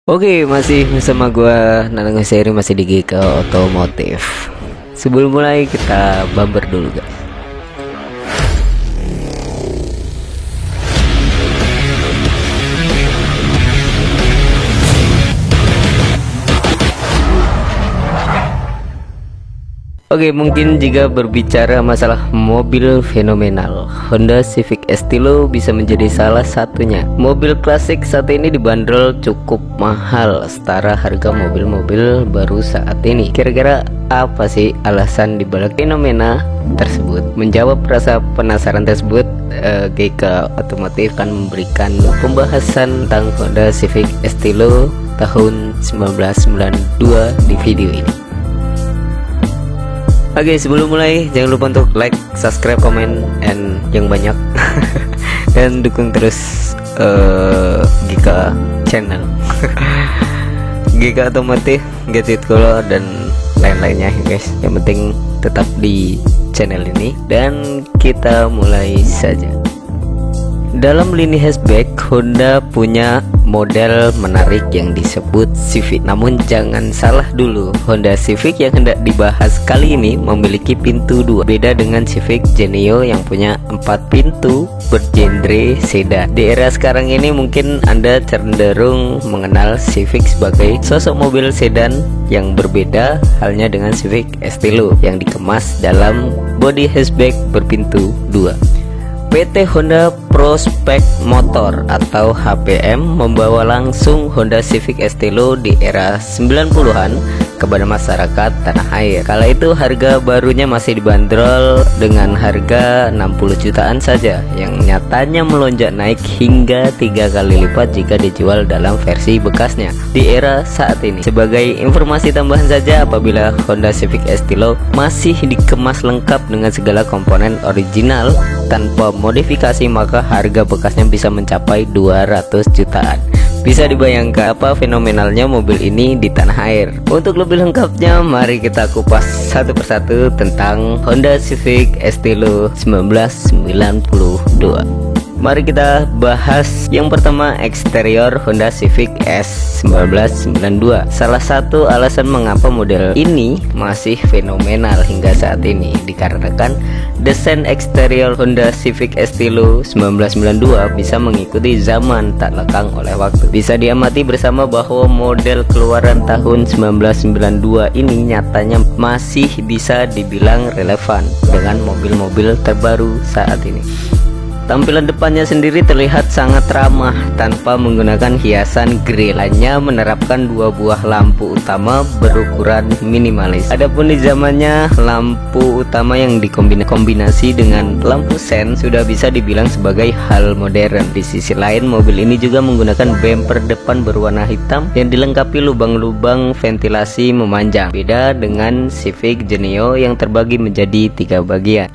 Oke, masih bersama gua Nanang Seri, masih di GK Otomotif. Sebelum mulai kita bumper dulu, guys. Oke, mungkin jika berbicara masalah mobil fenomenal, Honda Civic Estilo bisa menjadi salah satunya. Mobil klasik saat ini dibanderol cukup mahal, setara harga mobil-mobil baru saat ini. Kira-kira apa sih alasan dibalik fenomena tersebut? Menjawab rasa penasaran tersebut, GK Otomotif akan memberikan pembahasan tentang Honda Civic Estilo tahun 1992 di video ini. Oke, sebelum mulai jangan lupa untuk like, subscribe, komen, and yang banyak dan dukung terus GK channel GK Otomotif, Get It Color, dan lain-lainnya guys. Yang penting tetap di channel ini, dan kita mulai saja. Dalam lini hatchback, Honda punya model menarik yang disebut Civic. Namun jangan salah dulu, Honda Civic yang hendak dibahas kali ini memiliki pintu 2. Beda dengan Civic Genio yang punya 4 pintu bergenre sedan. Di era sekarang ini mungkin Anda cenderung mengenal Civic sebagai sosok mobil sedan yang berbeda halnya dengan Civic Estilo yang dikemas dalam bodi hatchback berpintu 2. PT Honda Prospect Motor atau HPM membawa langsung Honda Civic Estilo di era 90-an kepada masyarakat tanah air. Kala itu harga barunya masih dibanderol dengan harga 60 jutaan saja, yang nyatanya melonjak naik hingga 3 kali lipat jika dijual dalam versi bekasnya di era saat ini. Sebagai informasi tambahan saja, apabila Honda Civic Estilo masih dikemas lengkap dengan segala komponen original tanpa modifikasi, maka harga bekasnya bisa mencapai 200 jutaan. Bisa dibayangkan apa fenomenalnya mobil ini di tanah air. Untuk lebih lengkapnya, mari kita kupas satu persatu tentang Honda Civic Estilo 1992. Mari kita bahas yang pertama, eksterior Honda Civic S 1992. Salah satu alasan mengapa model ini masih fenomenal hingga saat ini dikarenakan desain eksterior Honda Civic Estilo 1992 bisa mengikuti zaman tak lekang oleh waktu. Bisa diamati bersama bahwa model keluaran tahun 1992 ini nyatanya masih bisa dibilang relevan dengan mobil-mobil terbaru saat ini. Tampilan depannya sendiri terlihat sangat ramah tanpa menggunakan hiasan grill, hanya menerapkan 2 buah lampu utama berukuran minimalis. Adapun di zamannya, lampu utama yang dikombinasi dengan lampu sen sudah bisa dibilang sebagai hal modern. Di sisi lain, mobil ini juga menggunakan bumper depan berwarna hitam yang dilengkapi lubang-lubang ventilasi memanjang. Beda dengan Civic Genio yang terbagi menjadi 3 bagian.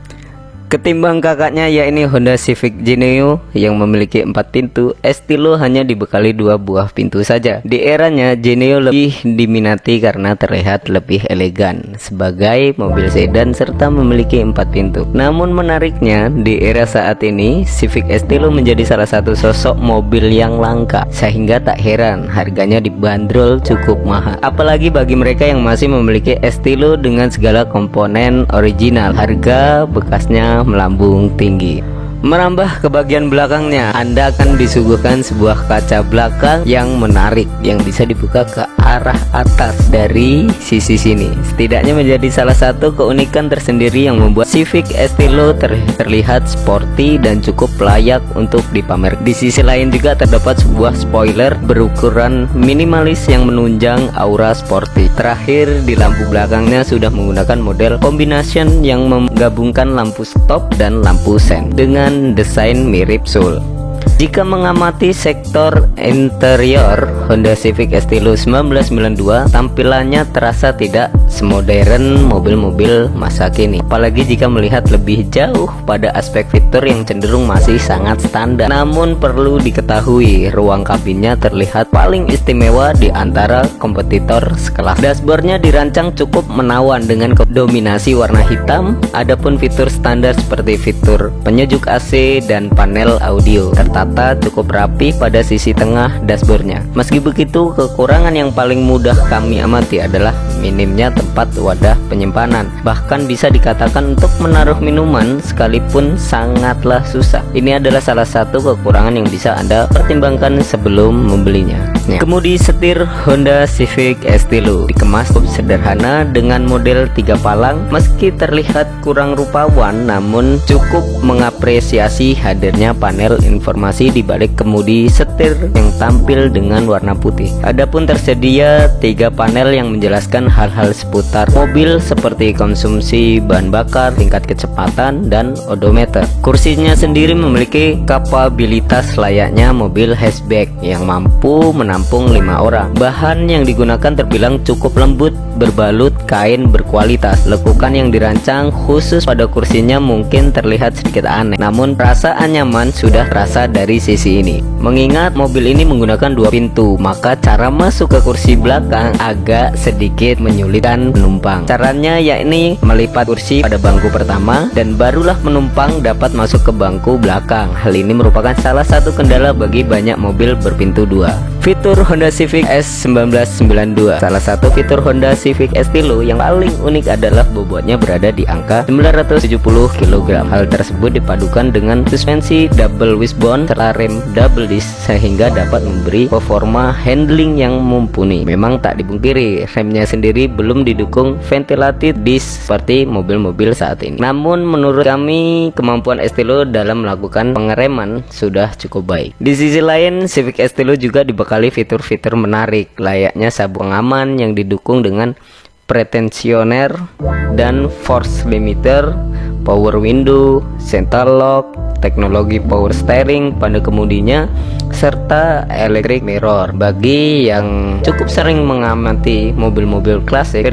Ketimbang kakaknya yakni Honda Civic Genio yang memiliki 4 pintu, Estilo hanya dibekali 2 buah pintu saja. Di eranya, Genio lebih diminati karena terlihat lebih elegan sebagai mobil sedan serta memiliki 4 pintu. Namun menariknya, di era saat ini Civic Estilo menjadi salah satu sosok mobil yang langka, sehingga tak heran harganya dibanderol cukup mahal. Apalagi bagi mereka yang masih memiliki Estilo dengan segala komponen original, harga bekasnya melambung tinggi. Merambah ke bagian belakangnya, Anda akan disuguhkan sebuah kaca belakang yang menarik yang bisa dibuka ke arah atas dari sisi sini. Setidaknya menjadi salah satu keunikan tersendiri yang membuat Civic Estilo terlihat sporty dan cukup layak untuk dipamer. Di sisi lain juga terdapat sebuah spoiler berukuran minimalis yang menunjang aura sporty. Terakhir, di lampu belakangnya sudah menggunakan model combination yang menggabungkan lampu stop dan lampu sen dengan desain mirip Soul. Jika mengamati sektor interior Honda Civic Estilo 1992, tampilannya terasa tidak semodern mobil-mobil masa kini. Apalagi jika melihat lebih jauh pada aspek fitur yang cenderung masih sangat standar. Namun perlu diketahui, ruang kabinnya terlihat paling istimewa di antara kompetitor sekelas. Dashboardnya dirancang cukup menawan dengan dominasi warna hitam. Adapun fitur standar seperti fitur penyejuk AC dan panel audio tertata cukup rapi pada sisi tengah dashboardnya. Meski begitu, kekurangan yang paling mudah kami amati adalah minimnya tempat wadah penyimpanan. Bahkan bisa dikatakan untuk menaruh minuman sekalipun sangatlah susah. Ini adalah salah satu kekurangan yang bisa Anda pertimbangkan sebelum membelinya. Kemudi setir Honda Civic Estilo dikemas cukup sederhana dengan model 3 palang. Meski terlihat kurang rupawan, namun cukup mengapresiasi hadirnya panel informasi di balik kemudi setir yang tampil dengan warna putih. Adapun tersedia 3 panel yang menjelaskan hal-hal seputar mobil seperti konsumsi bahan bakar, tingkat kecepatan, dan odometer. Kursinya sendiri memiliki kapabilitas layaknya mobil hatchback yang mampu menampung 5 orang. Bahan yang digunakan terbilang cukup lembut, berbalut kain berkualitas. Lekukan yang dirancang khusus pada kursinya mungkin terlihat sedikit aneh, namun rasa nyaman sudah terasa dari sisi ini. Mengingat mobil ini menggunakan 2 pintu, maka cara masuk ke kursi belakang agak sedikit menyulitkan penumpang. Caranya yakni melipat kursi pada bangku pertama dan barulah penumpang dapat masuk ke bangku belakang. Hal ini merupakan salah satu kendala bagi banyak mobil berpintu 2. Fitur Honda Civic S1992. Salah satu fitur Honda Civic Estilo yang paling unik adalah bobotnya berada di angka 970 kg. Hal tersebut dipadukan dengan suspensi double wishbone serta rem double disc sehingga dapat memberi performa handling yang mumpuni. Memang tak dipungkiri, remnya sendiri belum didukung ventilated disc seperti mobil-mobil saat ini. Namun menurut kami, kemampuan Estilo dalam melakukan pengereman sudah cukup baik. Di sisi lain, Civic Estilo juga dibekali fitur-fitur menarik layaknya sabuk pengaman yang didukung dengan pretensioner dan force limiter, power window, central lock, teknologi power steering pada kemudinya, serta electric mirror. Bagi yang cukup sering mengamati mobil-mobil klasik,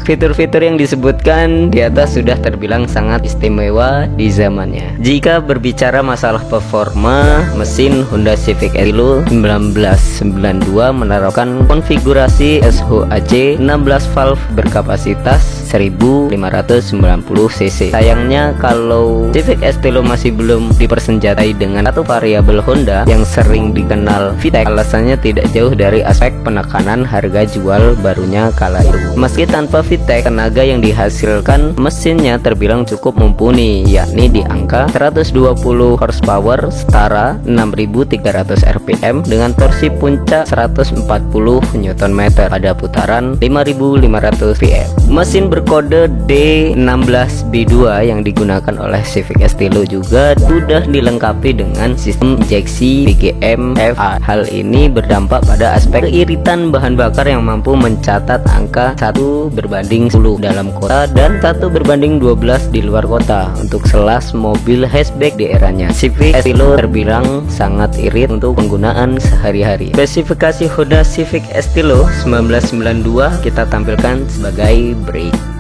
fitur-fitur yang disebutkan di atas sudah terbilang sangat istimewa di zamannya. Jika berbicara masalah performa, mesin Honda Civic Estilo 1992 menawarkan konfigurasi SHAC 16 valve berkapasitas 1590 cc. Sayangnya kalau Civic Estilo masih belum dipersenjatai dengan satu variabel Honda yang sering dikenal VTEC. Alasannya tidak jauh dari aspek penekanan harga jual barunya kala itu. Meski tanpa VTEC, tenaga yang dihasilkan mesinnya terbilang cukup mumpuni, yakni di angka 120 horsepower setara 6300 rpm dengan torsi puncak 140 Nm pada putaran 5500 pm. Mesin berkode D16B2 yang digunakan oleh Civic Estilo juga sudah dilengkapi dengan sistem injeksi BGM FA. Hal ini berdampak pada aspek keiritan bahan bakar yang mampu mencatat angka 1:10 dalam kota dan 1:12 di luar kota untuk selas mobil hatchback di eranya. Civic Estilo terbilang sangat irit untuk penggunaan sehari-hari. Spesifikasi Honda Civic Estilo 1992 kita tampilkan sebagai berikut.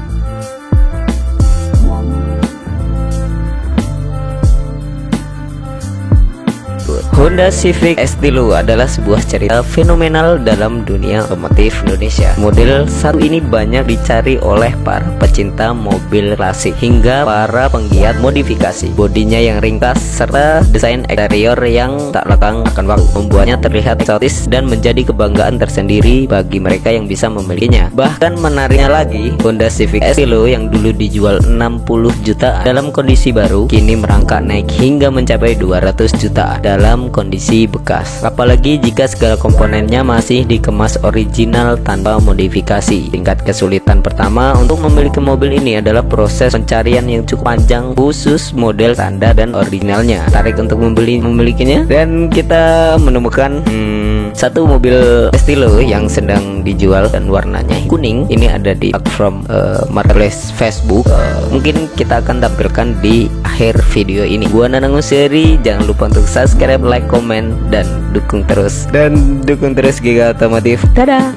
Honda Civic Estilo adalah sebuah cerita fenomenal dalam dunia otomotif Indonesia. Model satu ini banyak dicari oleh para pecinta mobil klasik hingga para penggiat modifikasi. Bodinya yang ringkas serta desain eksterior yang tak lekang akan waktu membuatnya terlihat eksotis dan menjadi kebanggaan tersendiri bagi mereka yang bisa memilikinya. Bahkan menariknya lagi, Honda Civic Estilo yang dulu dijual 60 jutaan dalam kondisi baru kini merangkak naik hingga mencapai 200 jutaan dalam kondisi bekas. Apalagi jika segala komponennya masih dikemas original tanpa modifikasi. Tingkat kesulitan pertama untuk memiliki mobil ini adalah proses pencarian yang cukup panjang khusus model standar dan originalnya. Tarik untuk memilikinya dan kita menemukan satu mobil Estilo yang sedang dijual dan warnanya kuning. Ini ada di platform marketplace Facebook. Mungkin kita akan tampilkan di akhir video ini. Gua Nanang Seri, jangan lupa untuk subscribe, like, komen, dan dukung terus Giga Otomotif. Dadah.